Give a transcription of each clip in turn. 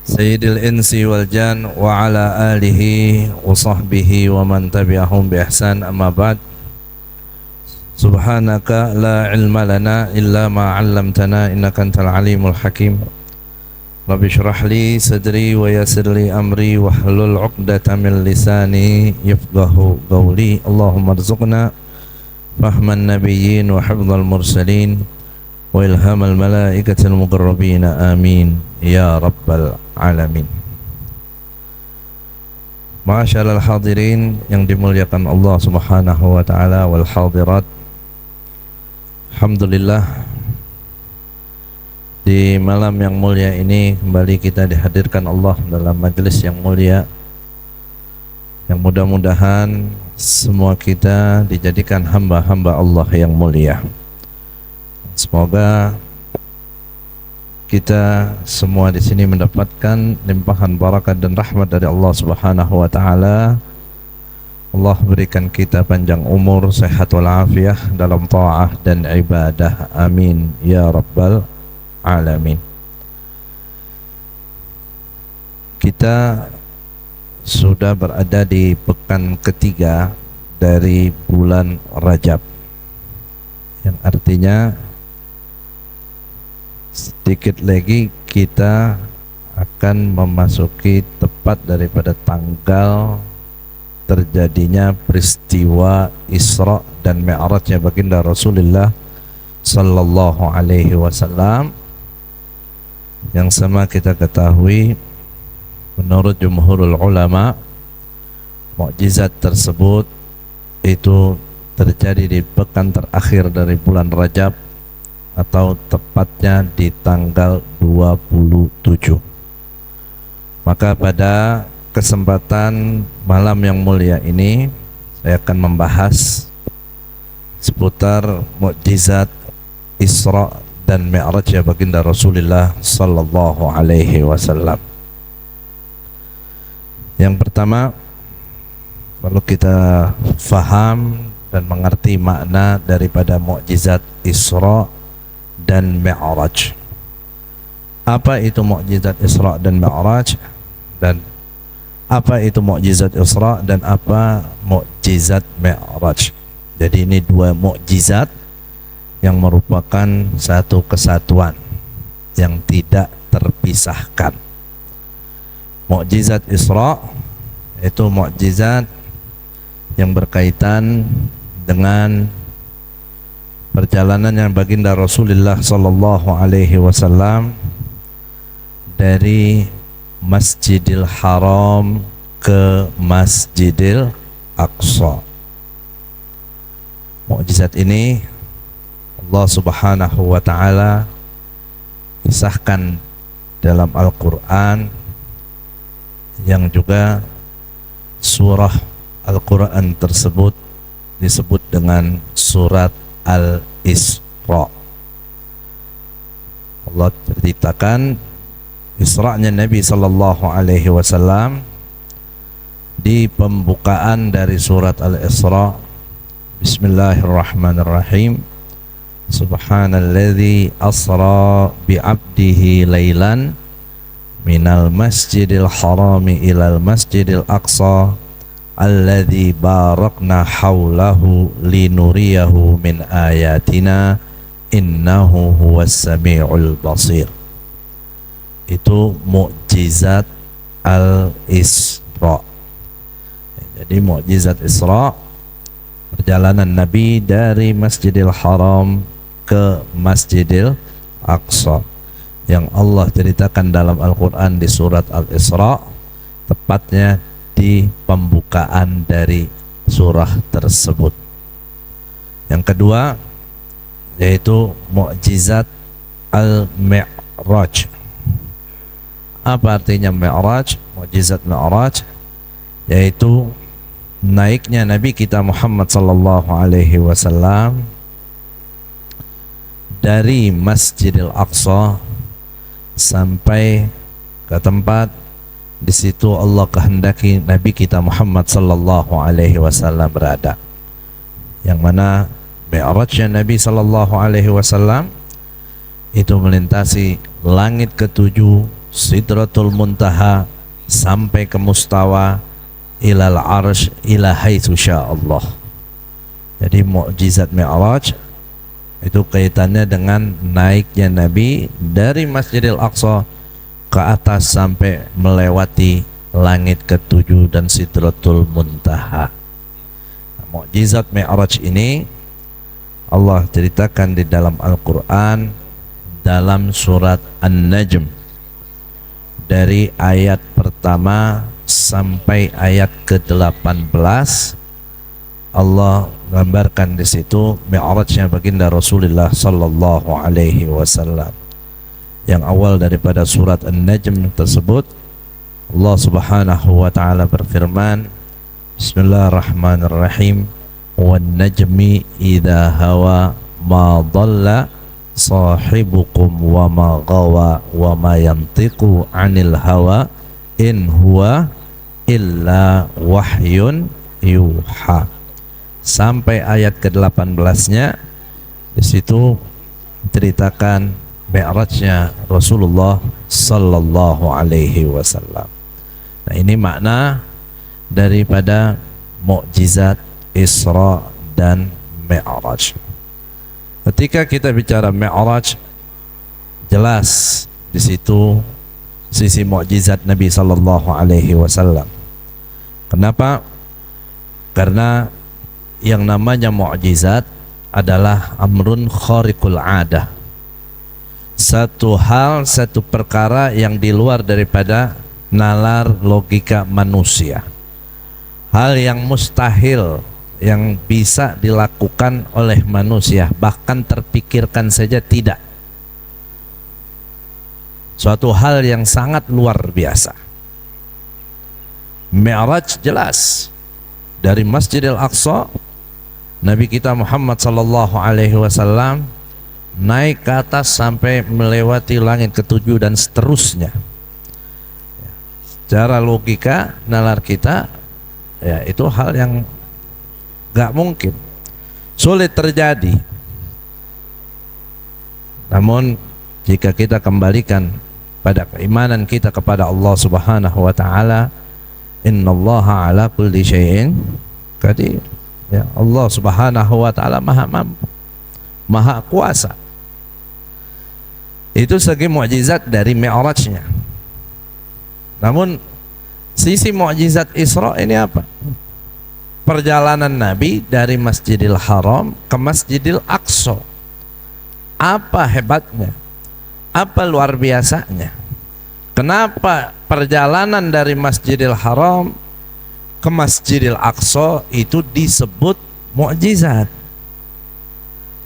Sayyidil insi wal jan wa ala alihi wa sahbihi wa man tabi'ahum bi ihsan, amma ba'd. Subhanaka la ilma lana illa ma 'allamtana innaka antal alimul hakim. Rabbi shrah li sadri wa yassir li amri wahlul 'uqdatam min lisani yafqahu qawli. Allahumma arzuqna fahman nabiyyin wa hifdzal mursalin wa ilhamal malaikatil muqarrabin, amin ya rabbal alamin. Ma'asyiral hadirin yang dimuliakan Allah Subhanahu wa taala wal hadirat. Alhamdulillah, di malam yang mulia ini kembali kita dihadirkan Allah dalam majelis yang mulia, yang mudah-mudahan semua kita dijadikan hamba-hamba Allah yang mulia. Semoga kita semua di sini mendapatkan limpahan barakat dan rahmat dari Allah Subhanahu wa taala. Allah berikan kita panjang umur, sehat walafiat dalam ta'ah dan ibadah. Amin ya rabbal alamin. Kita sudah berada di pekan ketiga dari bulan Rajab, yang artinya sedikit lagi kita akan memasuki tepat daripada tanggal terjadinya peristiwa Isra dan Mi'rajnya baginda Rasulullah sallallahu alaihi wasallam, yang sama kita ketahui menurut jumhurul ulama mukjizat tersebut itu terjadi di pekan terakhir dari bulan Rajab, atau tepatnya di tanggal 27. Maka pada kesempatan malam yang mulia ini saya akan membahas seputar mukjizat Isra dan Mi'raj ya baginda Rasulullah sallallahu alaihi wasallam. Yang pertama, perlu kita faham dan mengerti makna daripada mukjizat Isra dan Mi'raj. Apa itu mukjizat Isra dan Mi'raj, dan apa itu mukjizat Isra dan apa mukjizat Mi'raj? Jadi ini dua mukjizat yang merupakan satu kesatuan yang tidak terpisahkan. Mukjizat Isra itu mukjizat yang berkaitan dengan perjalanan yang baginda Rasulullah sallallahu alaihi wasallam dari Masjidil Haram ke Masjidil Aqsa. Mukjizat ini Allah Subhanahu wa taala kisahkan dalam Al-Qur'an, yang juga surah Al-Qur'an tersebut disebut dengan surat Al-Isra. Allah ceritakan Isra'nya Nabi sallallahu alaihi wasallam di pembukaan dari surat Al-Isra. Bismillahirrahmanirrahim. Subhanalladzi asra bi'abdihi lailan minal masjidil harami ilal masjidil aqsa alladzi barakna haulahu linuriyahu min ayatina innahu huwas sami'ul basir. Itu mukjizat Al-Isra. Jadi mukjizat Isra, perjalanan Nabi dari Masjidil Haram ke Masjidil Aqsa, yang Allah ceritakan dalam Al-Quran di surat Al-Isra, tepatnya di pembukaan dari surah tersebut. Yang kedua yaitu mukjizat Al-Mi'raj. Apa artinya Mi'raj? Mukjizat Mi'raj yaitu naiknya Nabi kita Muhammad sallallahu alaihi wasallam dari Masjidil Aqsa sampai ke tempat di situ Allah kehendaki Nabi kita Muhammad sallallahu alaihi wasallam berada, yang mana Mi'rajnya Nabi sallallahu alaihi wasallam itu melintasi langit ketujuh Sidratul Muntaha sampai ke mustawa ilal arsh ila haitsu Allah. Jadi mukjizat Mi'raj itu kaitannya dengan naiknya Nabi dari Masjidil Aqsa ke atas sampai melewati langit ketujuh dan Sidratul Muntaha. Nah, mukjizat Mi'raj ini Allah ceritakan di dalam Al-Quran dalam surat An-Najm dari ayat pertama sampai ayat ke-18. Allah gambarkan di situ Mi'rajnya baginda Rasulullah sallallahu alaihi wasallam. Yang awal daripada surat An-Najm tersebut, Allah Subhanahu wa taala berfirman, Bismillahirrahmanirrahim, wan najmi idza hawa ma dhalla sahibukum wa ma ghawa wa ma yantiqu 'anil hawa in huwa illa wahyun yuha. Sampai ayat ke-18-nya di situ ceritakan Mi'rajnya Rasulullah sallallahu alaihi wasallam. Nah, ini makna daripada mukjizat Isra dan Mi'raj. Ketika kita bicara Mi'raj, jelas di situ sisi mukjizat Nabi sallallahu alaihi wasallam. Kenapa? Karena yang namanya mukjizat adalah amrun khariqul adah. Satu hal, satu perkara yang di luar daripada nalar logika manusia. Hal yang mustahil yang bisa dilakukan oleh manusia, bahkan terpikirkan saja tidak. Suatu hal yang sangat luar biasa. Mi'raj jelas dari Masjidil Aqsa, Nabi kita Muhammad sallallahu alaihi wasallam naik ke atas sampai melewati langit ketujuh dan seterusnya. Secara logika nalar kita, ya itu hal yang gak mungkin, sulit terjadi. Namun jika kita kembalikan pada keimanan kita kepada Allah Subhanahu wa taala, innallaha ala kulli syai'in qadir. Ya, Allah Subhanahu wa taala Maha mampu, Maha kuasa. Itu segi mukjizat dari Mi'rajnya. Namun sisi mukjizat Isra ini apa? Perjalanan Nabi dari Masjidil Haram ke Masjidil Aqsa. Apa hebatnya? Apa luar biasanya? Kenapa perjalanan dari Masjidil Haram ke Masjidil Aqsa itu disebut mukjizat?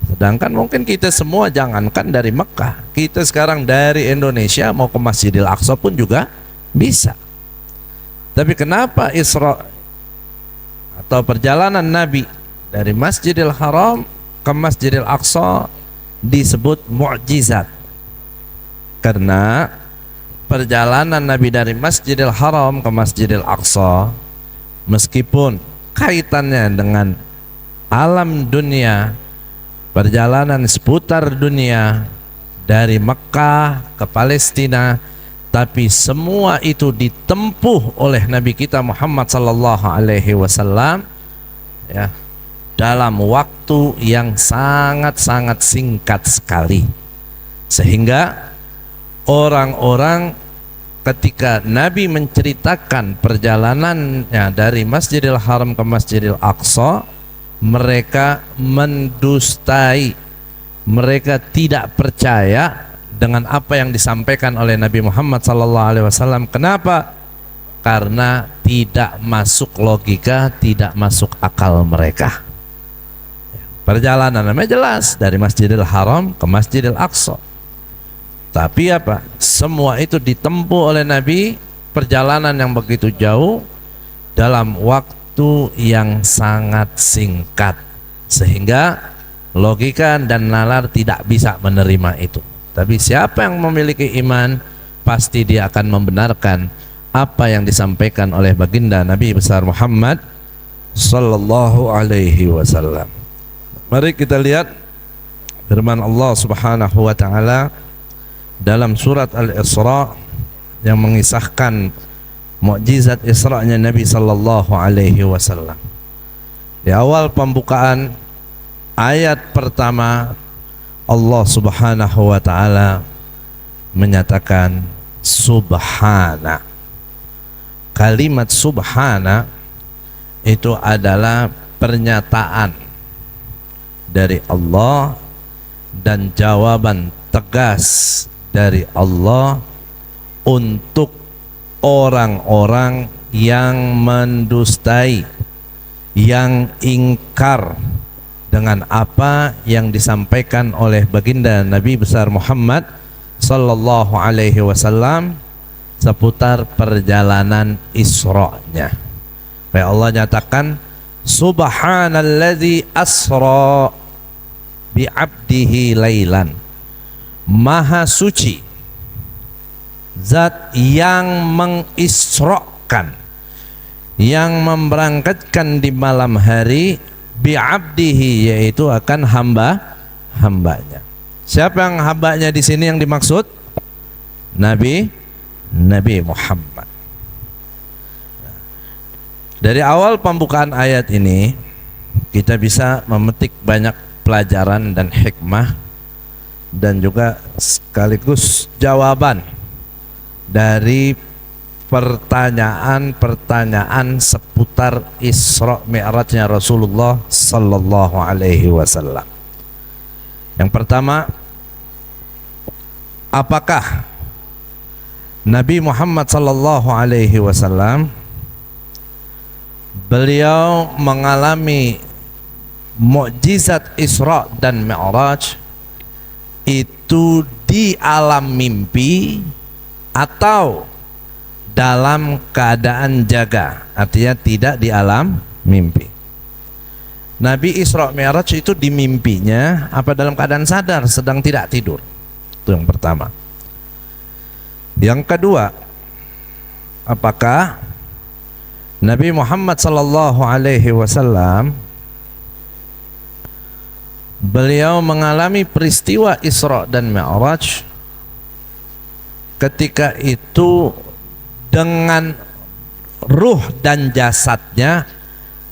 Sedangkan mungkin kita semua, jangankan dari Mekah, kita sekarang dari Indonesia mau ke Masjidil Aqsa pun juga bisa. Tapi kenapa Isra atau perjalanan Nabi dari Masjidil Haram ke Masjidil Aqsa disebut mukjizat? Karena perjalanan Nabi dari Masjidil Haram ke Masjidil Aqsa, meskipun kaitannya dengan alam dunia, perjalanan seputar dunia dari Mekah ke Palestina, tapi semua itu ditempuh oleh Nabi kita Muhammad sallallahu alaihi wasallam ya, dalam waktu yang sangat-sangat singkat sekali. Sehingga orang-orang ketika Nabi menceritakan perjalanannya dari Masjidil Haram ke Masjidil Aqsa, mereka mendustai, mereka tidak percaya dengan apa yang disampaikan oleh Nabi Muhammad SAW. Kenapa? Karena tidak masuk logika, tidak masuk akal mereka. Perjalanan namanya jelas dari Masjidil Haram ke Masjidil Aqsa. Tapi apa? Semua itu ditempuh oleh Nabi, perjalanan yang begitu jauh dalam waktu yang sangat singkat, sehingga logika dan nalar tidak bisa menerima itu. Tapi siapa yang memiliki iman, pasti dia akan membenarkan apa yang disampaikan oleh baginda Nabi besar Muhammad sallallahu alaihi wasallam. Mari kita lihat firman Allah Subhanahu wa taala dalam surat Al-Isra yang mengisahkan mukjizat Isra-nya Nabi sallallahu alaihi wasallam. Di awal pembukaan ayat pertama, Allah Subhanahu wa taala menyatakan subhana. Kalimat subhana itu adalah pernyataan dari Allah dan jawaban tegas dari Allah untuk orang-orang yang mendustai, yang ingkar dengan apa yang disampaikan oleh baginda Nabi besar Muhammad sallallahu alaihi wasallam seputar perjalanan Isra-nya. Supaya Allah nyatakan subhanalladzi asra bi'abdihi lailan. Maha suci zat yang mengisrakan, yang memberangkatkan di malam hari, bi'abdihi, yaitu akan hambanya. Siapa yang hambanya di sini yang dimaksud? Nabi Muhammad. Dari awal pembukaan ayat ini kita bisa memetik banyak pelajaran dan hikmah, dan juga sekaligus jawaban dari pertanyaan-pertanyaan seputar Isra Mi'rajnya Rasulullah sallallahu alaihi wasallam. Yang pertama, apakah Nabi Muhammad sallallahu alaihi wasallam beliau mengalami mukjizat Isra dan Mi'raj itu di alam mimpi atau dalam keadaan jaga, artinya tidak di alam mimpi? Nabi Isra Mi'raj itu di mimpinya apa dalam keadaan sadar sedang tidak tidur? Itu yang pertama. Yang kedua, apakah Nabi Muhammad sallallahu alaihi wasallam beliau mengalami peristiwa Isra dan Mi'raj ketika itu dengan ruh dan jasadnya,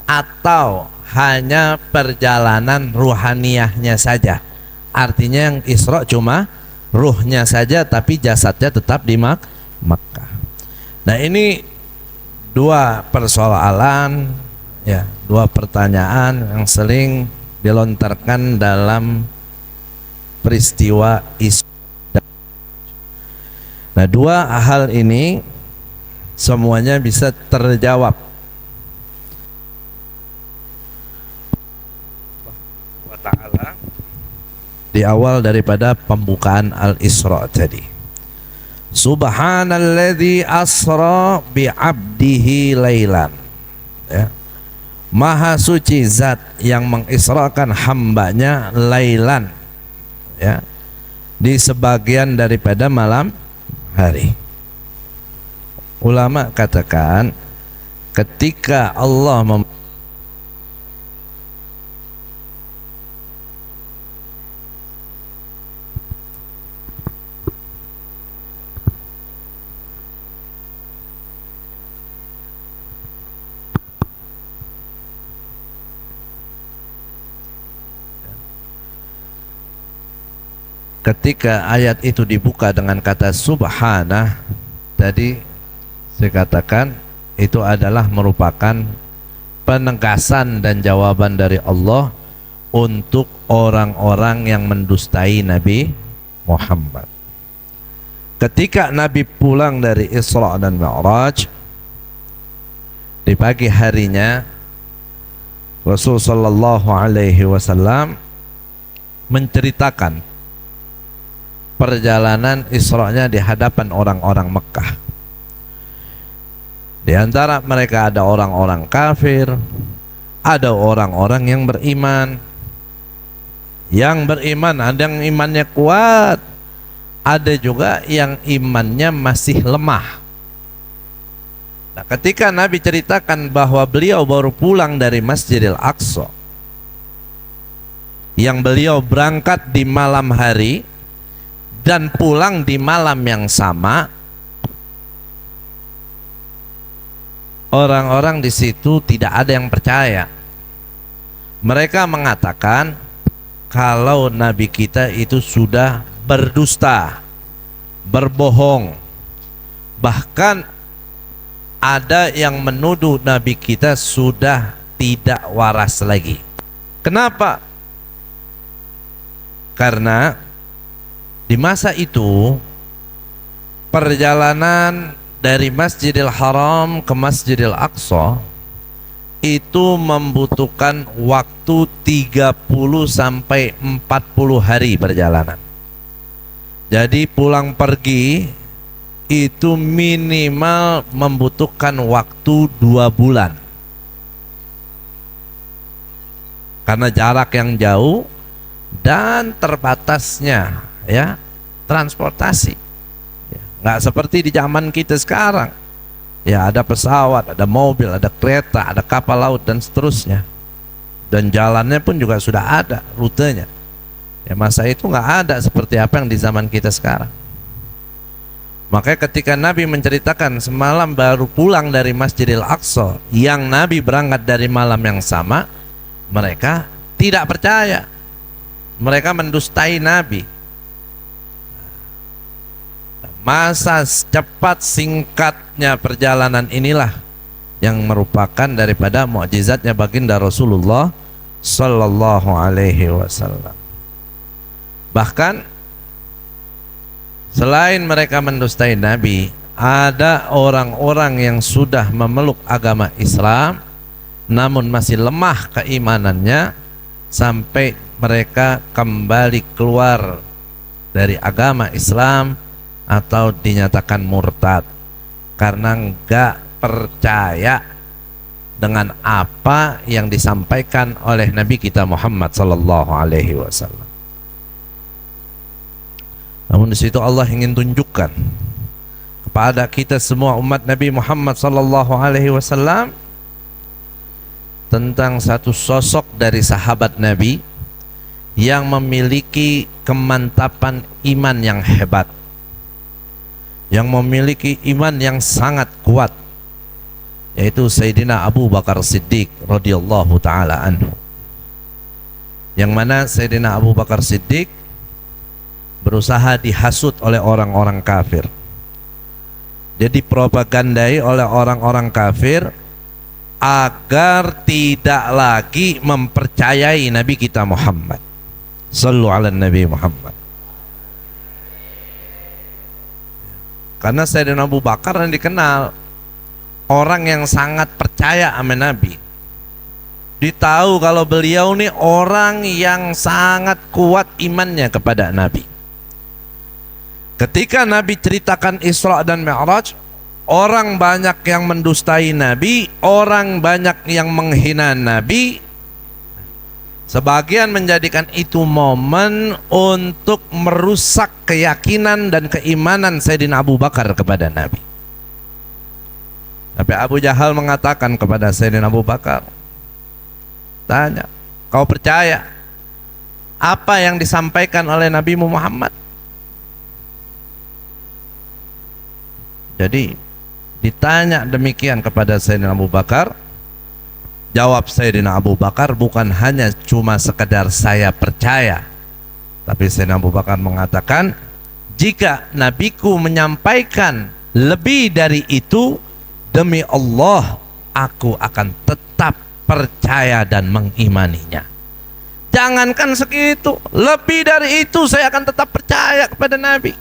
atau hanya perjalanan ruhaniyahnya saja? Artinya yang Isra cuma ruhnya saja tapi jasadnya tetap di Makkah. Nah, ini dua persoalan, ya, dua pertanyaan yang sering dilontarkan dalam peristiwa Isra. Nah, dua hal ini semuanya bisa terjawab wa ta'ala di awal daripada pembukaan Al-Isra tadi. Subhanalladzi asra bi'abdihi lailan, ya. Maha suci zat yang mengisrakan hambanya lailan, ya, di sebagian daripada malam hari. Ulama katakan ketika Allah ketika ayat itu dibuka dengan kata subhanah, tadi saya katakan itu adalah merupakan penegasan dan jawaban dari Allah untuk orang-orang yang mendustai Nabi Muhammad. Ketika Nabi pulang dari Isra dan Mi'raj, di pagi harinya Rasul sallallahu alaihi wasallam menceritakan perjalanan Isra-nya di hadapan orang-orang Mekah. Di antara mereka ada orang-orang kafir, ada orang-orang yang beriman. Yang beriman ada yang imannya kuat, ada juga yang imannya masih lemah. Nah, ketika Nabi ceritakan bahwa beliau baru pulang dari Masjidil Aqsa, yang beliau berangkat di malam hari dan pulang di malam yang sama, orang-orang di situ tidak ada yang percaya. Mereka mengatakan kalau Nabi kita itu sudah berdusta, berbohong. Bahkan ada yang menuduh Nabi kita sudah tidak waras lagi. Kenapa? Karena di masa itu perjalanan dari Masjidil Haram ke Masjidil Aqsa itu membutuhkan waktu 30 sampai 40 hari perjalanan. Jadi pulang pergi itu minimal membutuhkan waktu 2 bulan. Karena jarak yang jauh dan terbatasnya ya transportasi. Nggak seperti di zaman kita sekarang. Ya ada pesawat, ada mobil, ada kereta, ada kapal laut dan seterusnya. Dan jalannya pun juga sudah ada rutenya. Ya masa itu nggak ada seperti apa yang di zaman kita sekarang. Makanya ketika Nabi menceritakan semalam baru pulang dari Masjidil Aqsa, yang Nabi berangkat dari malam yang sama, mereka tidak percaya. Mereka mendustai Nabi. Masa cepat singkatnya perjalanan inilah yang merupakan daripada mukjizatnya baginda Rasulullah sallallahu alaihi wasallam. Bahkan selain mereka mendustai Nabi, ada orang-orang yang sudah memeluk agama Islam namun masih lemah keimanannya sampai mereka kembali keluar dari agama Islam atau dinyatakan murtad karena enggak percaya dengan apa yang disampaikan oleh Nabi kita Muhammad sallallahu alaihi wasallam. Namun di situ Allah ingin tunjukkan kepada kita semua umat Nabi Muhammad sallallahu alaihi wasallam tentang satu sosok dari sahabat Nabi yang memiliki kemantapan iman yang hebat, yang memiliki iman yang sangat kuat, yaitu Sayyidina Abu Bakar Siddiq radhiyallahu taala anhu. Yang mana Sayyidina Abu Bakar Siddiq berusaha dihasut oleh orang-orang kafir. Dia dipropagandai oleh orang-orang kafir agar tidak lagi mempercayai Nabi kita Muhammad. Sallu ala Nabi Muhammad. Karena Sayyidina Abu Bakar yang dikenal orang yang sangat percaya sama Nabi. Ditahu kalau beliau ini orang yang sangat kuat imannya kepada Nabi. Ketika Nabi ceritakan Isra dan Mi'raj, orang banyak yang mendustai Nabi, orang banyak yang menghina Nabi. Sebagian menjadikan itu momen untuk merusak keyakinan dan keimanan Sayyidina Abu Bakar kepada Nabi. Tapi Abu Jahal mengatakan kepada Sayyidina Abu Bakar, tanya, kau percaya apa yang disampaikan oleh Nabi Muhammad? Jadi ditanya demikian kepada Sayyidina Abu Bakar, jawab Sayyidina Abu Bakar, bukan hanya cuma sekedar saya percaya, tapi Sayyidina Abu Bakar mengatakan, jika Nabiku menyampaikan lebih dari itu, demi Allah aku akan tetap percaya dan mengimaninya. Jangankan segitu, lebih dari itu saya akan tetap percaya kepada Nabi,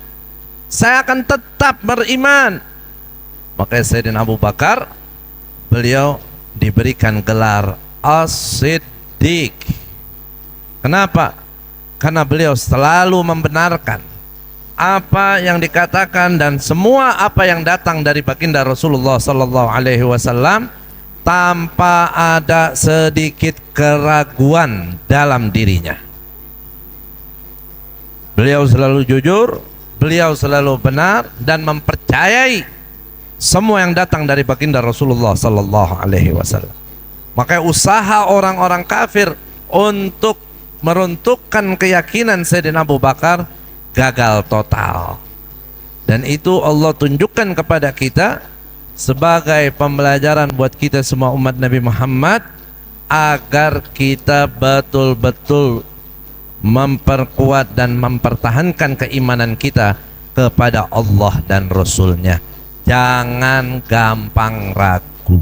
saya akan tetap beriman. Maka Sayyidina Abu Bakar, beliau diberikan gelar As-Siddiq. Kenapa? Karena beliau selalu membenarkan apa yang dikatakan dan semua apa yang datang dari baginda Rasulullah sallallahu alaihi wasallam tanpa ada sedikit keraguan dalam dirinya. Beliau selalu jujur, beliau selalu benar dan mempercayai semua yang datang dari baginda Rasulullah sallallahu alaihi wasallam. Maka usaha orang-orang kafir untuk meruntuhkan keyakinan Sayyidina Abu Bakar gagal total. Dan itu Allah tunjukkan kepada kita sebagai pembelajaran buat kita semua umat Nabi Muhammad, agar kita betul-betul memperkuat dan mempertahankan keimanan kita kepada Allah dan Rasul-Nya. Jangan gampang ragu,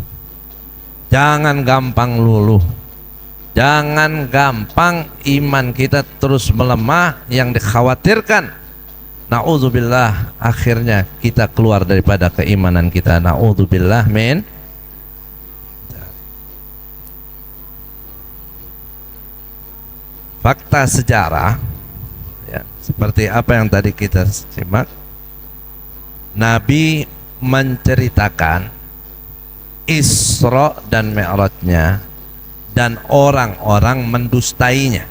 jangan gampang luluh, jangan gampang iman kita terus melemah. Yang dikhawatirkan, na'udzubillah, akhirnya kita keluar daripada keimanan kita. Na'udzubillah min. Fakta sejarah, ya, seperti apa yang tadi kita simak, Nabi menceritakan Isra dan Mi'rajnya, dan orang-orang mendustainya.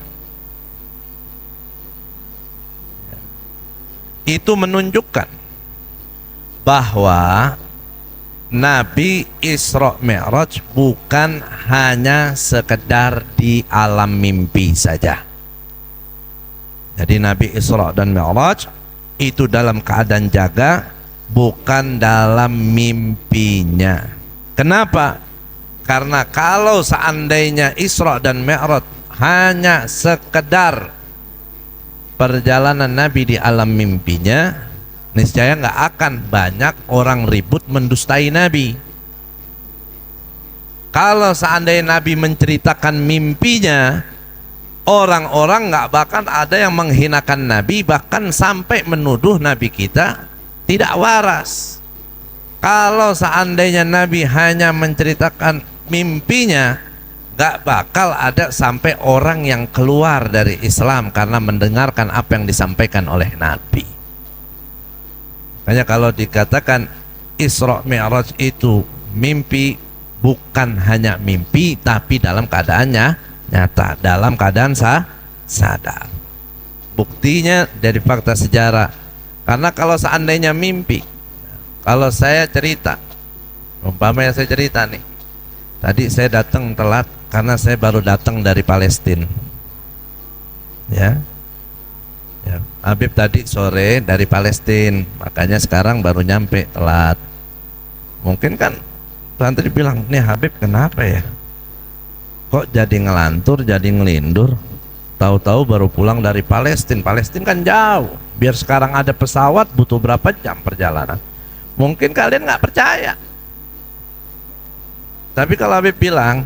Itu menunjukkan bahwa Nabi Isra Mi'raj bukan hanya sekedar di alam mimpi saja. Jadi Nabi Isra dan Mi'raj itu dalam keadaan jaga, bukan dalam mimpinya. Kenapa? Karena kalau seandainya Isra dan Mi'raj hanya sekedar perjalanan Nabi di alam mimpinya, niscaya nggak akan banyak orang ribut mendustai Nabi. Kalau seandainya Nabi menceritakan mimpinya, orang-orang nggak bakal ada yang menghinakan Nabi, bahkan sampai menuduh Nabi kita tidak waras. Kalau seandainya Nabi hanya menceritakan mimpinya, nggak bakal ada sampai orang yang keluar dari Islam karena mendengarkan apa yang disampaikan oleh Nabi. Makanya kalau dikatakan Isra Mi'raj itu mimpi, bukan hanya mimpi, tapi dalam keadaannya nyata, dalam keadaan sadar. Buktinya dari fakta sejarah. Karena kalau seandainya mimpi, kalau saya cerita, umpamanya saya cerita nih, tadi saya datang telat karena saya baru datang dari Palestina, ya. Habib tadi sore dari Palestina, makanya sekarang baru nyampe telat. Mungkin kan santri bilang, nih Habib kenapa ya, kok jadi ngelantur, jadi ngelindur, tahu-tahu baru pulang dari Palestina. Palestina kan jauh, biar sekarang ada pesawat butuh berapa jam perjalanan. Mungkin kalian nggak percaya, tapi kalau Habib bilang,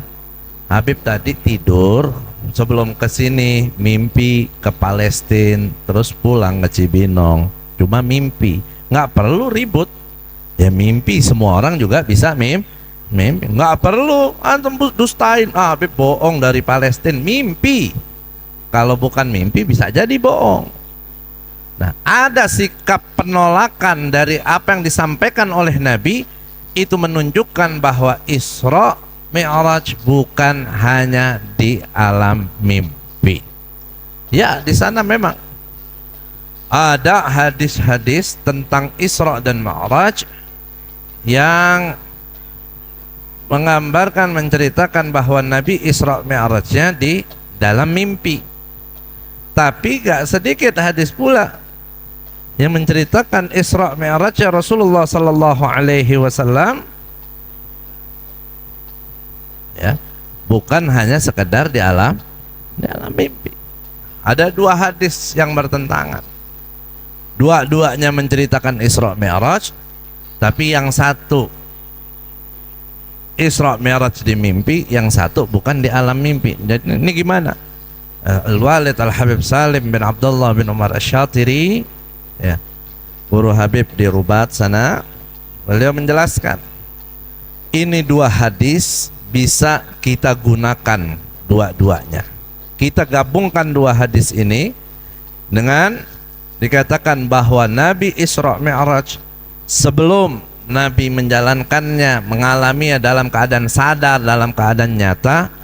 Habib tadi tidur sebelum kesini, mimpi ke Palestina, terus pulang ke Cibinong, cuma mimpi, nggak perlu ribut. Ya mimpi, semua orang juga bisa mimpi, nggak perlu antum dustain, Habib bohong dari Palestina, mimpi. Kalau bukan mimpi bisa jadi bohong. Nah, ada sikap penolakan dari apa yang disampaikan oleh Nabi, itu menunjukkan bahwa Isra Mi'raj bukan hanya di alam mimpi. Ya, di sana memang ada hadis-hadis tentang Isra dan Mi'raj yang menggambarkan, menceritakan bahwa Nabi Isra Mi'rajnya di dalam mimpi. Tapi gak sedikit hadis pula yang menceritakan Isra Mi'rajnya Rasulullah sallallahu alaihi wasallam, ya, bukan hanya sekedar di alam mimpi. Ada dua hadis yang bertentangan, dua-duanya menceritakan Isra Mi'raj, tapi yang satu Isra Mi'raj di mimpi, yang satu bukan di alam mimpi. Jadi ini gimana? Al-Walid Al-Habib Salim bin Abdullah bin Umar Asy-Syatiri, ya, guru Habib di Rubat sana, beliau menjelaskan ini dua hadis bisa kita gunakan dua-duanya. Kita gabungkan dua hadis ini dengan dikatakan bahwa Nabi Isra Mi'raj sebelum Nabi menjalankannya, mengalaminya dalam keadaan sadar, dalam keadaan nyata,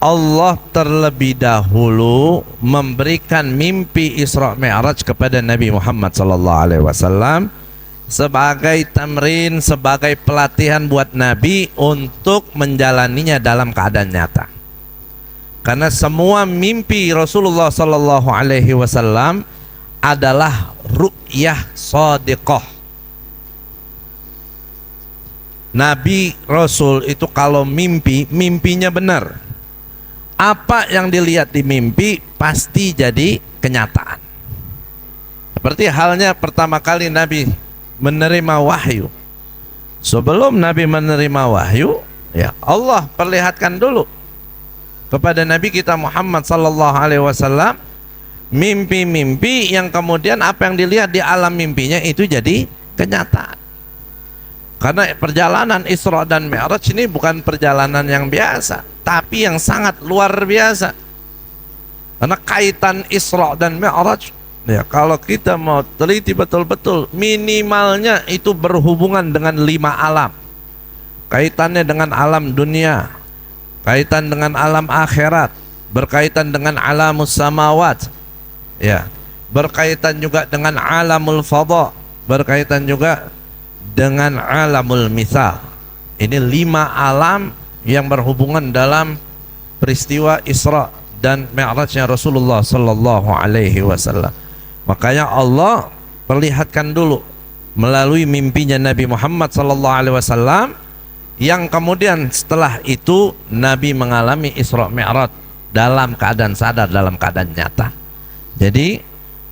Allah terlebih dahulu memberikan mimpi Isra Mi'raj kepada Nabi Muhammad SAW sebagai tamrin, sebagai pelatihan buat Nabi untuk menjalaninya dalam keadaan nyata. Karena semua mimpi Rasulullah SAW adalah ru'yah shadiqah. Nabi Rasul itu kalau mimpi, mimpinya benar. Apa yang dilihat di mimpi pasti jadi kenyataan. Seperti halnya pertama kali Nabi menerima wahyu. Sebelum Nabi menerima wahyu, ya Allah perlihatkan dulu kepada Nabi kita Muhammad sallallahu alaihi wasallam mimpi-mimpi yang kemudian apa yang dilihat di alam mimpinya itu jadi kenyataan. Karena perjalanan Isra dan Mi'raj ini bukan perjalanan yang biasa, tapi yang sangat luar biasa. Karena kaitan Isra dan Mi'raj, ya kalau kita mau teliti betul-betul, minimalnya itu berhubungan dengan 5 alam. Kaitannya dengan alam dunia, kaitan dengan alam akhirat, berkaitan dengan alamus samawat, ya, berkaitan juga dengan alamul fadha, berkaitan juga dengan alamul mithal. Ini 5 alam yang berhubungan dalam peristiwa Isra dan Mi'rajnya Rasulullah sallallahu alaihi wasallam. Makanya Allah perlihatkan dulu melalui mimpinya Nabi Muhammad sallallahu alaihi wasallam, yang kemudian setelah itu Nabi mengalami Isra Mi'raj dalam keadaan sadar, dalam keadaan nyata. Jadi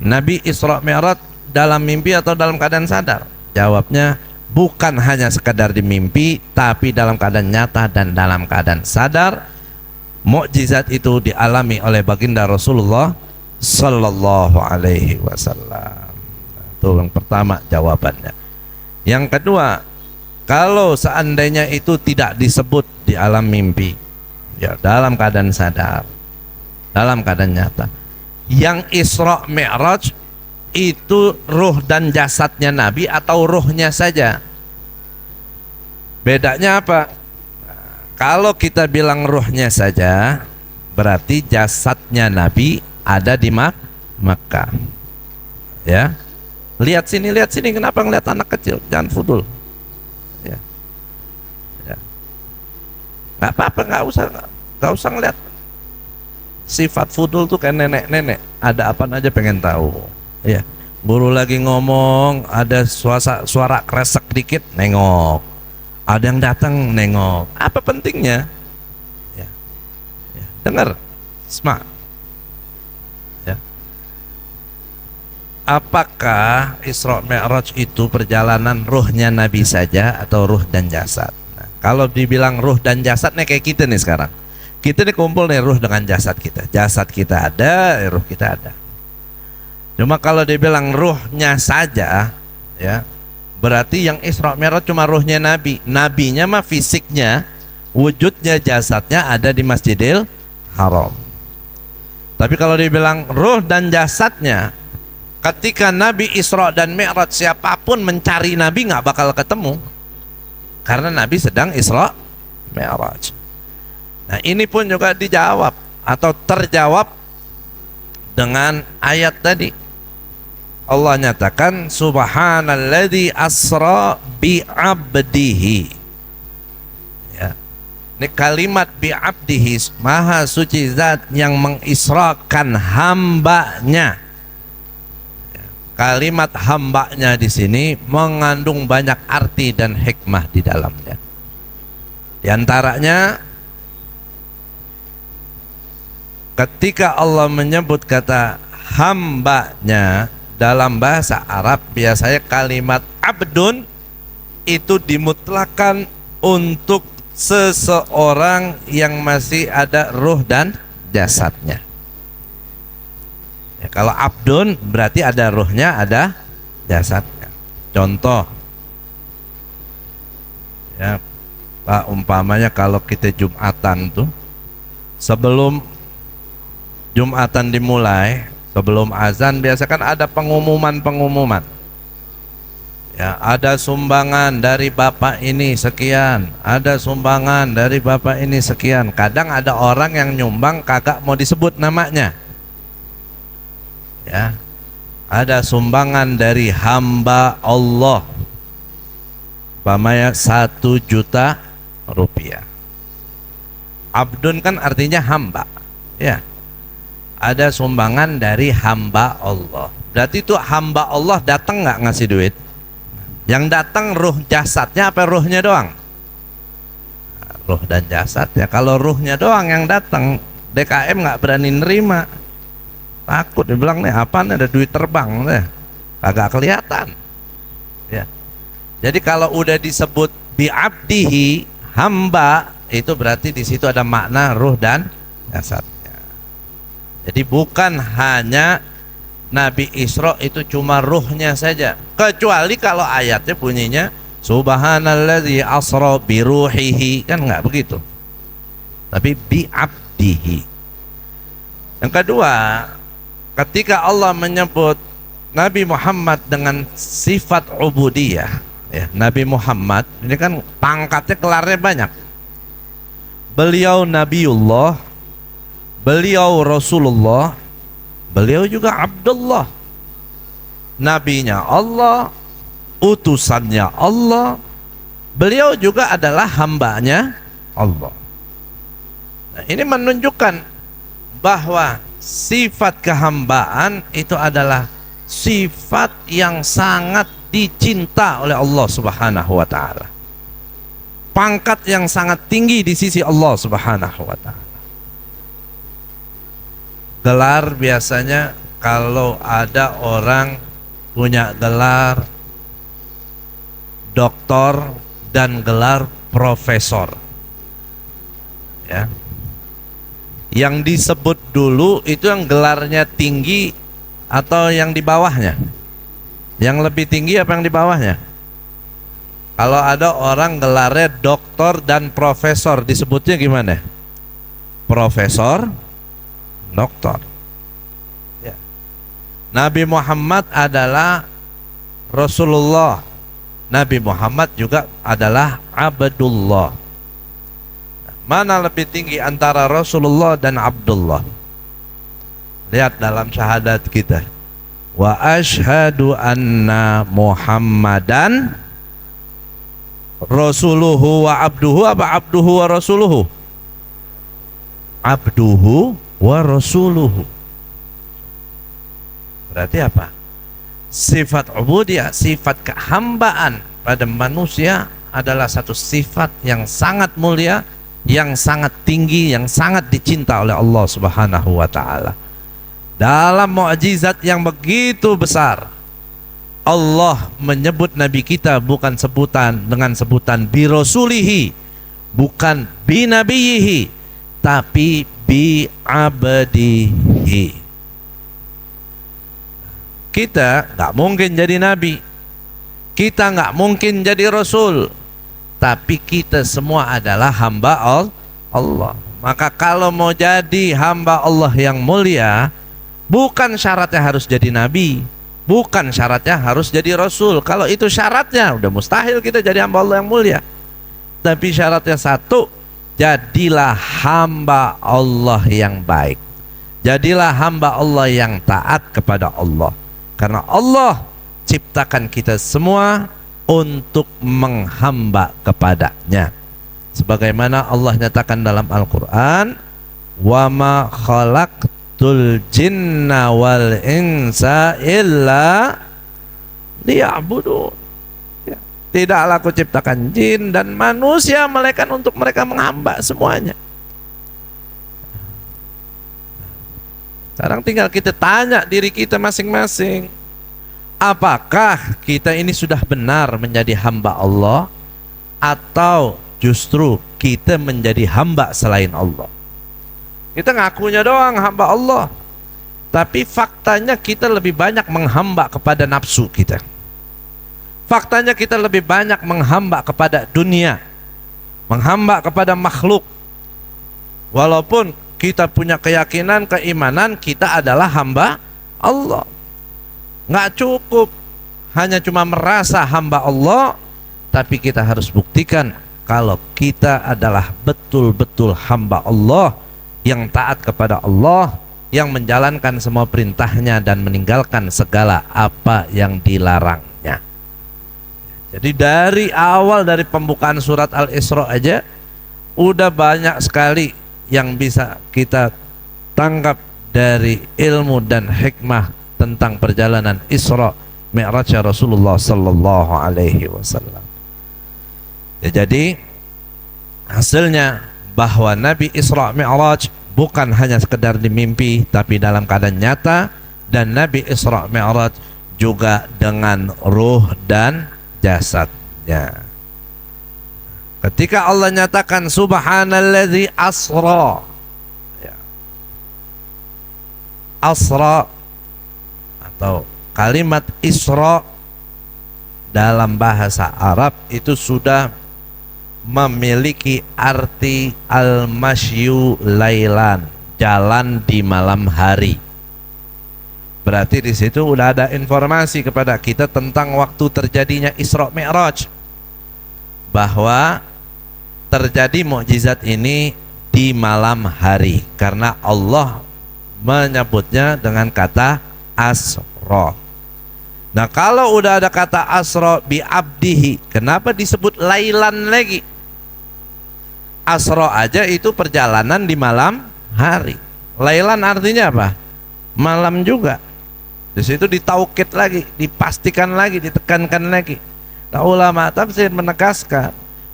Nabi Isra Mi'raj dalam mimpi atau dalam keadaan sadar? Jawabnya bukan hanya sekadar di mimpi, tapi dalam keadaan nyata dan dalam keadaan sadar. Mukjizat itu dialami oleh baginda Rasulullah sallallahu alaihi wasallam. Itu yang pertama jawabannya. Yang kedua, kalau seandainya itu tidak disebut di alam mimpi, ya dalam keadaan sadar, dalam keadaan nyata, yang Isra Mi'raj itu ruh dan jasadnya Nabi atau ruhnya saja? Bedanya apa? Kalau kita bilang ruhnya saja, berarti jasadnya Nabi ada di Makkah. Ya, lihat sini, kenapa ngeliat anak kecil? Jangan fudul. Ya, ya. Nggak apa-apa, nggak usah ngeliat. Sifat fudul tuh kayak nenek-nenek, ada apa aja pengen tahu. Ya, guru lagi ngomong, ada suara kresek dikit, nengok. Ada yang datang, nengok. Apa pentingnya? Ya, ya. Dengar, smart. Ya. Apakah Isra Mi'raj itu perjalanan ruhnya Nabi saja atau ruh dan jasad? Nah, kalau dibilang ruh dan jasad nih kayak kita nih sekarang. Kita nih kumpul nih ruh dengan jasad kita. Jasad kita ada, ruh kita ada. Cuma kalau dibilang ruhnya saja, ya, berarti yang Isra Mi'raj cuma ruhnya Nabi. Nabinya mah fisiknya, wujudnya, jasadnya ada di Masjidil Haram. Tapi kalau dibilang ruh dan jasadnya, ketika Nabi Isra dan Mi'raj, siapapun mencari Nabi nggak bakal ketemu, karena Nabi sedang Isra Mi'raj. Nah, ini pun juga dijawab atau terjawab dengan ayat tadi. Allah nyatakan subhanalladzi asra bi'abdihi. Ya. Ini kalimat bi'abdihi, maha suci zat yang mengisrakan hambanya. Ya. Kalimat hambanya di sini mengandung banyak arti dan hikmah di dalamnya. Di antaranya, ketika Allah menyebut kata hambanya dalam bahasa Arab, biasanya kalimat abdun itu dimutlakan untuk seseorang yang masih ada ruh dan jasadnya. Ya, kalau abdun berarti ada ruhnya, ada jasadnya. Contoh, ya Pak, umpamanya kalau kita Jumatan tuh, sebelum Jumatan dimulai, sebelum azan biasa kan ada pengumuman. Ya, ada sumbangan dari bapak ini sekian, ada sumbangan dari bapak ini sekian. Kadang ada orang yang nyumbang kagak mau disebut namanya. Ya, ada sumbangan dari hamba Allah, umpamanya 1 juta rupiah. Abdun kan artinya hamba. Ya, ada sumbangan dari hamba Allah. Berarti itu hamba Allah datang nggak ngasih duit? Yang datang ruh jasadnya apa ruhnya doang? ruh dan jasad. Ya kalau ruhnya doang yang datang, DKM nggak berani nerima, takut. Dia bilang, nih apaan, ada duit terbang deh, agak kelihatan ya. Jadi kalau udah disebut bi'abdihi, hamba, itu berarti di situ ada makna ruh dan jasadnya. Jadi bukan hanya Nabi Isra itu cuma ruhnya saja, kecuali kalau ayatnya bunyinya subhanalladzi asra biruhihi, kan nggak begitu, tapi bi'abdihi. Yang kedua, ketika Allah menyebut Nabi Muhammad dengan sifat ubudiyah ya, Nabi Muhammad ini kan pangkatnya, kelarnya banyak. Beliau Nabiullah, beliau Rasulullah, beliau juga Abdullah. Nabinya Allah, utusannya Allah, beliau juga adalah hambanya Allah. Nah, ini menunjukkan bahwa sifat kehambaan itu adalah sifat yang sangat dicinta oleh Allah Subhanahu wa ta'ala, pangkat yang sangat tinggi di sisi Allah Subhanahu wa ta'ala. Gelar biasanya kalau ada orang punya gelar doktor dan gelar profesor ya, yang disebut dulu itu yang gelarnya tinggi atau yang di bawahnya? Yang lebih tinggi apa yang di bawahnya? Kalau ada orang gelarnya doktor dan profesor, disebutnya gimana? Profesor, doktor ya. Nabi Muhammad adalah Rasulullah, Nabi Muhammad juga adalah Abdullah. Mana lebih tinggi antara Rasulullah dan Abdullah? Lihat dalam syahadat kita, wa asyhadu anna Muhammadan rasuluhu wa abduhu, apa abduhu wa rasuluhu? Abduhu wa rasuluhu. Berarti apa? Sifat ubudiyah, sifat kehambaan pada manusia adalah satu sifat yang sangat mulia, yang sangat tinggi, yang sangat dicinta oleh Allah Subhanahu wa ta'ala. Dalam mukjizat yang begitu besar, Allah menyebut Nabi kita bukan dengan sebutan bi rasulihi, bukan bi nabiyihi, tapi bi abdihi. Kita nggak mungkin jadi nabi, kita nggak mungkin jadi rasul, tapi kita semua adalah hamba Allah. Maka kalau mau jadi hamba Allah yang mulia, bukan syaratnya harus jadi nabi, bukan syaratnya harus jadi rasul. Kalau itu syaratnya, udah mustahil kita jadi hamba Allah yang mulia. Tapi syaratnya satu, jadilah hamba Allah yang baik, jadilah hamba Allah yang taat kepada Allah. Karena Allah ciptakan kita semua untuk menghamba kepadanya. Sebagaimana Allah nyatakan dalam Al-Quran, wa ma khalaqtul jinna wal insa illa liya'budun. Ya. Tidaklah aku ciptakan jin dan manusia melainkan untuk mereka menghamba semuanya. Sekarang tinggal kita tanya diri kita masing-masing, apakah kita ini sudah benar menjadi hamba Allah, atau justru kita menjadi hamba selain Allah? Kita ngakunya doang hamba Allah, tapi faktanya kita lebih banyak menghamba kepada nafsu kita. Faktanya kita lebih banyak menghamba kepada dunia, menghamba kepada makhluk. Walaupun kita punya keyakinan, keimanan kita adalah hamba Allah, nggak cukup hanya cuma merasa hamba Allah, tapi kita harus buktikan kalau kita adalah betul-betul hamba Allah yang taat kepada Allah, yang menjalankan semua perintahnya dan meninggalkan segala apa yang dilarangnya. Jadi dari awal, dari pembukaan surat Al-Isra aja udah banyak sekali yang bisa kita tangkap dari ilmu dan hikmah tentang perjalanan Isra Mi'raj Rasulullah sallallahu alaihi wasallam. Ya, jadi Hasilnya bahwa Nabi Isra Mi'raj bukan hanya sekedar dimimpi, tapi dalam keadaan nyata, dan Nabi Isra Mi'raj juga dengan ruh dan jasadnya. Ketika Allah nyatakan subhanalladzi asra, ya, asra atau kalimat Isra dalam bahasa Arab itu sudah memiliki arti al-masyu lailan, jalan di malam hari. Berarti di situ udah ada informasi kepada kita tentang waktu terjadinya Isra Mi'raj, bahwa terjadi mukjizat ini di malam hari karena Allah menyebutnya dengan kata asra. Nah, kalau udah ada kata asra bi abdihi, kenapa disebut lailan lagi? Asra aja itu perjalanan di malam hari. Lailan artinya apa? Malam juga. Di situ ditaukid lagi, dipastikan lagi, ditekankan lagi. Nah, ulama tafsir menegaskan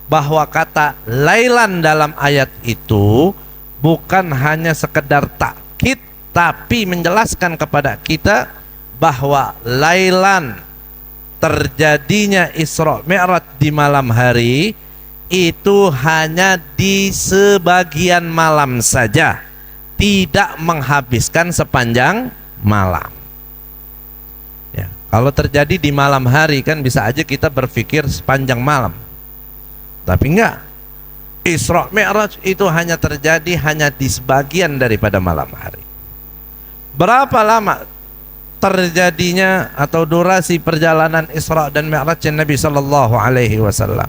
bahwa kata lailan dalam ayat itu bukan hanya sekedar takkid, tapi menjelaskan kepada kita bahwa lailan, terjadinya Isra Mi'raj di malam hari, itu hanya di sebagian malam saja, tidak menghabiskan sepanjang malam. Ya, kalau terjadi di malam hari kan bisa aja kita berpikir sepanjang malam, tapi enggak. Isra Mi'raj itu hanya terjadi hanya di sebagian daripada malam hari. Berapa lama terjadinya atau durasi perjalanan Isra dan Mi'raj Nabi sallallahu alaihi wasallam?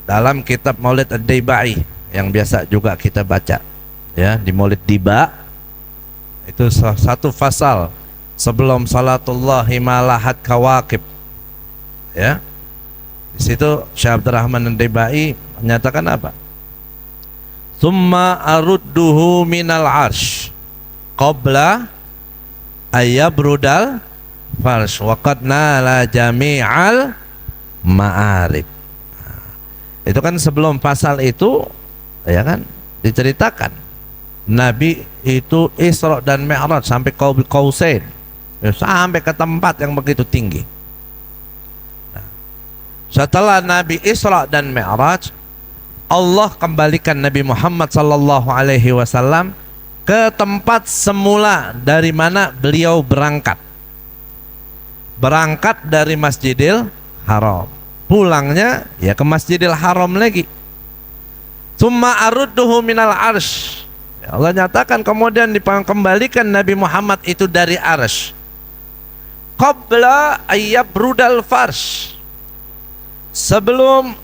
Dalam kitab Maulid Ad-Daibai yang biasa juga kita baca, ya, di Maulid Diba, itu satu fasal sebelum salatullahi malahat kawakib, ya. Di situ Syekh Abdurrahman Ad-Daibai menyatakan apa? Summa arudduhu minal arsh qabla ayabrudal farsh wa qad nala jami'al ma'arib. Itu kan sebelum pasal itu, ya kan, diceritakan Nabi itu Isra dan Mi'raj sampai Qausain, ya, sampai ke tempat yang begitu tinggi. Nah, setelah Nabi Isra dan Mi'raj, Allah kembalikan Nabi Muhammad sallallahu alaihi wasallam ke tempat semula dari mana beliau berangkat. Berangkat dari Masjidil Haram, pulangnya ya ke Masjidil Haram lagi. Summa arudduhu minal arsh, ya, Allah nyatakan kemudian dikembalikan Nabi Muhammad itu dari arsh qabla ayyabrudal farsh, sebelum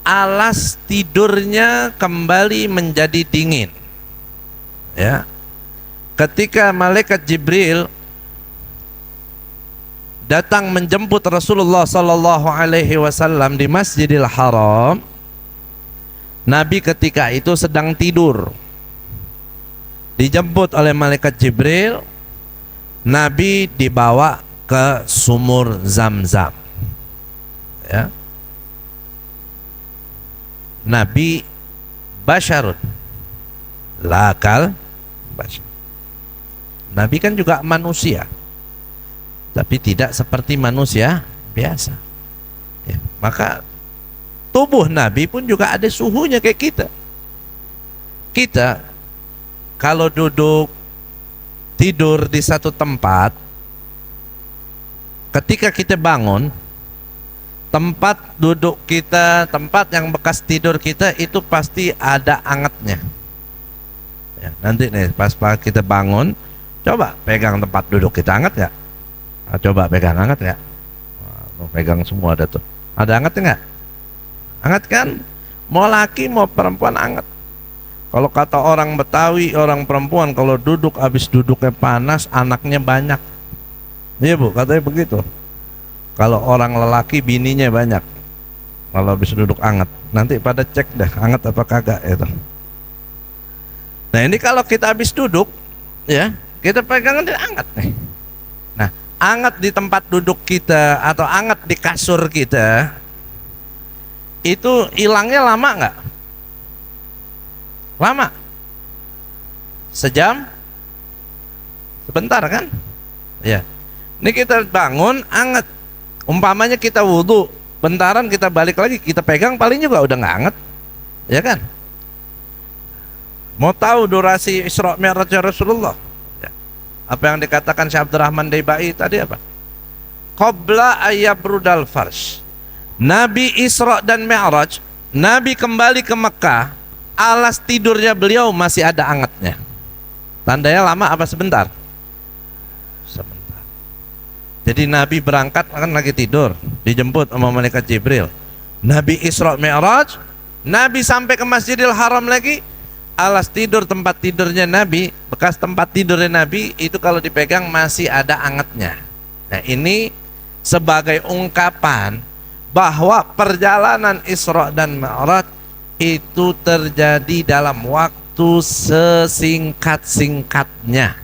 alas tidurnya kembali menjadi dingin. Ya, ketika malaikat Jibril datang menjemput Rasulullah sallallahu alaihi wasallam di Masjidil Haram, Nabi ketika itu sedang tidur. Dijemput oleh malaikat Jibril, Nabi dibawa ke sumur Zam-Zam. Ya. Nabi basyarun lakal basyar. Nabi kan juga manusia, tapi tidak seperti manusia biasa, ya, maka tubuh Nabi pun juga ada suhunya kayak kita. Kita kalau duduk tidur di satu tempat, ketika kita bangun, tempat duduk kita, tempat yang bekas tidur kita itu pasti ada angetnya. Ya, nanti nih pas kita bangun, coba pegang tempat duduk kita, anget nggak? Nah, coba pegang, anget nggak? Nah, pegang semua ada tuh. Ada angetnya nggak? Anget kan? Mau laki mau perempuan anget. Kalau kata orang Betawi, orang perempuan kalau duduk habis duduknya panas, anaknya banyak. Iya Bu, katanya begitu. Kalau orang lelaki bininya banyak. Kalau habis duduk anget, nanti pada cek dah anget apa kagak itu. Nah ini kalau kita habis duduk, ya kita pegang dia anget nih. Nah anget di tempat duduk kita atau anget di kasur kita, itu hilangnya lama nggak? Lama. Sejam? Sebentar kan? Ya. Ini kita bangun, anget. Umpamanya kita wudhu, bentaran kita balik lagi, kita pegang paling juga udah nggak anget, ya kan? Mau tahu durasi Isra Mi'raj Rasulullah? Ya. Apa yang dikatakan Syekh Abdurrahman Daibai tadi apa? Qabla ayyabrudal farsh. Nabi Isra dan Mi'raj, Nabi kembali ke Mekah, alas tidurnya beliau masih ada angetnya. Tandanya lama apa sebentar? Sebentar. Jadi Nabi berangkat kan lagi tidur, dijemput sama malaikat Jibril. Nabi Isra Mi'raj, Nabi sampai ke Masjidil Haram lagi, alas tidur tempat tidurnya Nabi, bekas tempat tidurnya Nabi itu kalau dipegang masih ada angetnya. Nah, ini sebagai ungkapan bahwa perjalanan Isra dan Mi'raj itu terjadi dalam waktu sesingkat-singkatnya.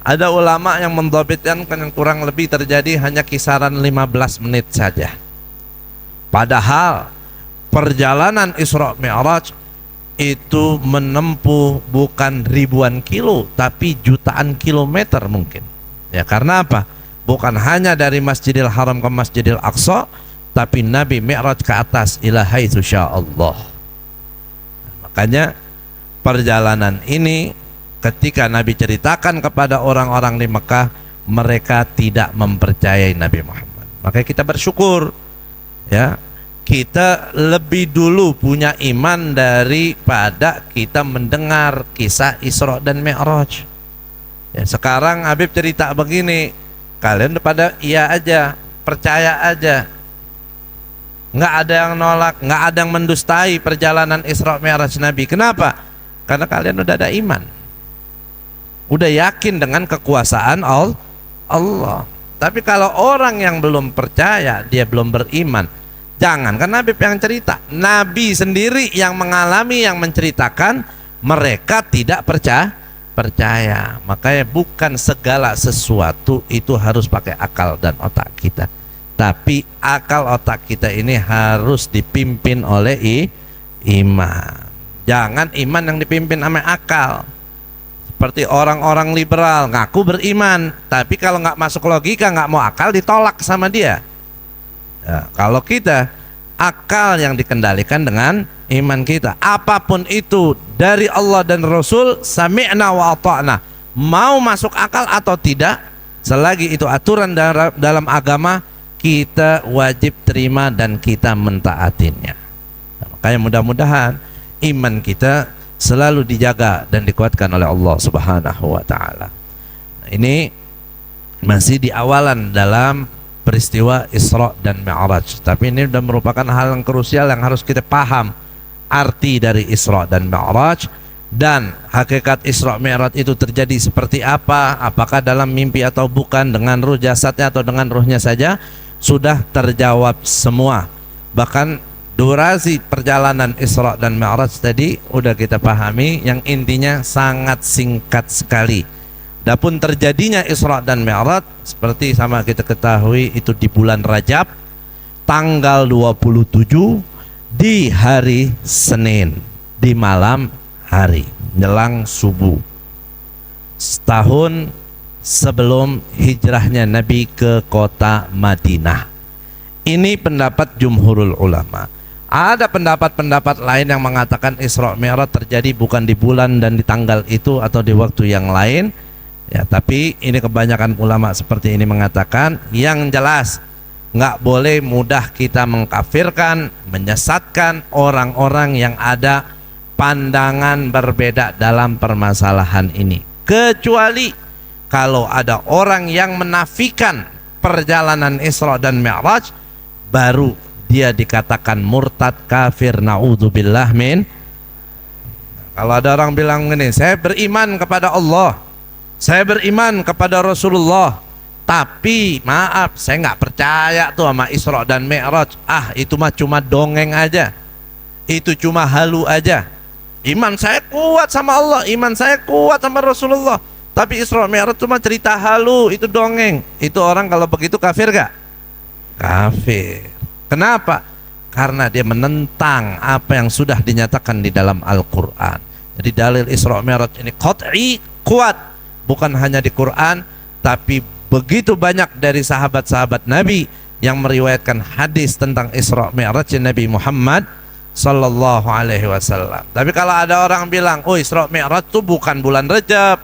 Ada ulama yang mendhabitkan yang kurang lebih terjadi hanya kisaran 15 menit saja. Padahal perjalanan Isra Mi'raj itu menempuh bukan ribuan kilo tapi jutaan kilometer mungkin. Ya, karena apa? Bukan hanya dari Masjidil Haram ke Masjidil Aqsa, tapi Nabi Mi'raj ke atas ila haitsu sya'allah. Makanya perjalanan ini ketika Nabi ceritakan kepada orang-orang di Mekah, mereka tidak mempercayai Nabi Muhammad. Makanya kita bersyukur, ya, kita lebih dulu punya iman daripada kita mendengar kisah Isra dan Mi'raj. Ya, sekarang Habib cerita begini, kalian pada iya aja, percaya aja, nggak ada yang nolak, nggak ada yang mendustai perjalanan Isra Mi'raj Nabi. Kenapa? Karena kalian udah ada iman, udah yakin dengan kekuasaan Allah. Tapi kalau orang yang belum percaya, dia belum beriman, jangan kan Nabi yang cerita, Nabi sendiri yang mengalami, yang menceritakan, mereka tidak percaya. Makanya bukan segala sesuatu itu harus pakai akal dan otak kita, tapi akal otak kita ini harus dipimpin oleh iman. Jangan iman yang dipimpin sama akal. Seperti orang-orang liberal ngaku beriman, tapi kalau nggak masuk logika, nggak mau akal, ditolak sama dia. Ya, kalau kita akal yang dikendalikan dengan iman kita, apapun itu dari Allah dan Rasul, sami'na wa ata'na, mau masuk akal atau tidak, selagi itu aturan dalam agama, kita wajib terima dan kita mentaatinya. Nah, makanya mudah-mudahan iman kita selalu dijaga dan dikuatkan oleh Allah Subhanahu wa taala. Nah, ini masih di awalan dalam peristiwa Isra dan Mi'raj, tapi ini sudah merupakan hal yang krusial yang harus kita paham arti dari Isra dan Mi'raj, dan hakikat Isra Mi'raj itu terjadi seperti apa, apakah dalam mimpi atau bukan, dengan ruh jasadnya atau dengan ruhnya saja, sudah terjawab semua. Bahkan durasi perjalanan Isra dan Mi'raj tadi udah kita pahami, yang intinya sangat singkat sekali. Adapun terjadinya Isra dan Mi'raj seperti sama kita ketahui itu di bulan Rajab tanggal 27 di hari Senin di malam hari menjelang subuh, setahun sebelum hijrahnya Nabi ke kota Madinah. Ini pendapat jumhurul ulama. Ada pendapat-pendapat lain yang mengatakan Isra Mi'raj terjadi bukan di bulan dan di tanggal itu atau di waktu yang lain. Ya, tapi ini kebanyakan ulama seperti ini mengatakan, yang jelas nggak boleh mudah kita mengkafirkan, menyesatkan orang-orang yang ada pandangan berbeda dalam permasalahan ini, kecuali kalau ada orang yang menafikan perjalanan Isra dan Mi'raj, baru dia dikatakan murtad, kafir, naudzubillah min. Kalau ada orang bilang gini, saya beriman kepada Allah, saya beriman kepada Rasulullah, tapi maaf, saya nggak percaya tuh sama Isra dan Mi'raj. Ah, itu mah cuma dongeng aja, itu cuma halu aja. Iman saya kuat sama Allah, iman saya kuat sama Rasulullah, tapi Isra Mi'raj cuma cerita halu, itu dongeng. Itu orang kalau begitu kafir gak? Kafir. Kenapa? Karena dia menentang apa yang sudah dinyatakan di dalam Al-Quran. Jadi dalil Isra Mi'raj ini qat'i, kuat, bukan hanya di Quran, tapi begitu banyak dari sahabat-sahabat Nabi yang meriwayatkan hadis tentang Isra Mi'raj Nabi Muhammad sallallahu alaihi wasallam. Tapi kalau ada orang bilang, "Oh, Isra Mi'raj itu bukan bulan Rajab.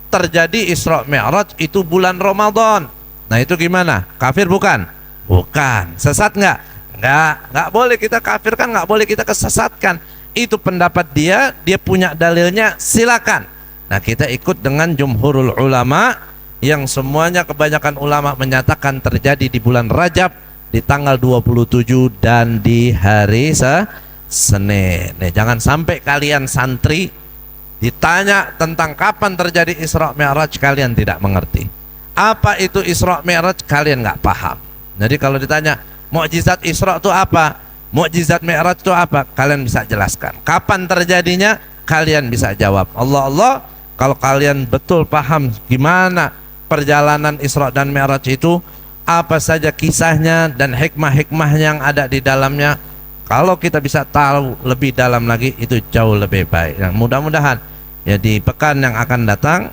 Terjadi Isra Mi'raj itu bulan Ramadan." Nah, itu gimana? Kafir bukan? Bukan. Sesat enggak? Enggak boleh kita kafirkan, enggak boleh kita kesesatkan. Itu pendapat dia punya dalilnya, silakan. Nah, kita ikut dengan jumhurul ulama yang semuanya kebanyakan ulama menyatakan terjadi di bulan Rajab di tanggal 27 dan di hari Senin. Nih, jangan sampai kalian santri ditanya tentang kapan terjadi Isra Mi'raj kalian tidak mengerti. Apa itu Isra Mi'raj kalian nggak paham. Jadi kalau ditanya mukjizat Isra itu apa, mukjizat Mi'raj itu apa, kalian bisa jelaskan. Kapan terjadinya kalian bisa jawab. Allah, kalau kalian betul paham gimana perjalanan Isra dan Mi'raj itu, apa saja kisahnya dan hikmah-hikmah yang ada di dalamnya, kalau kita bisa tahu lebih dalam lagi, itu jauh lebih baik. Nah, mudah-mudahan ya di pekan yang akan datang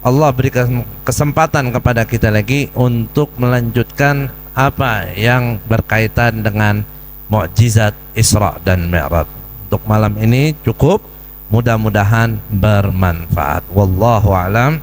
Allah berikan kesempatan kepada kita lagi untuk melanjutkan apa yang berkaitan dengan mukjizat Isra dan Mi'raj. Untuk malam ini cukup, mudah-mudahan bermanfaat. Wallahu a'lam.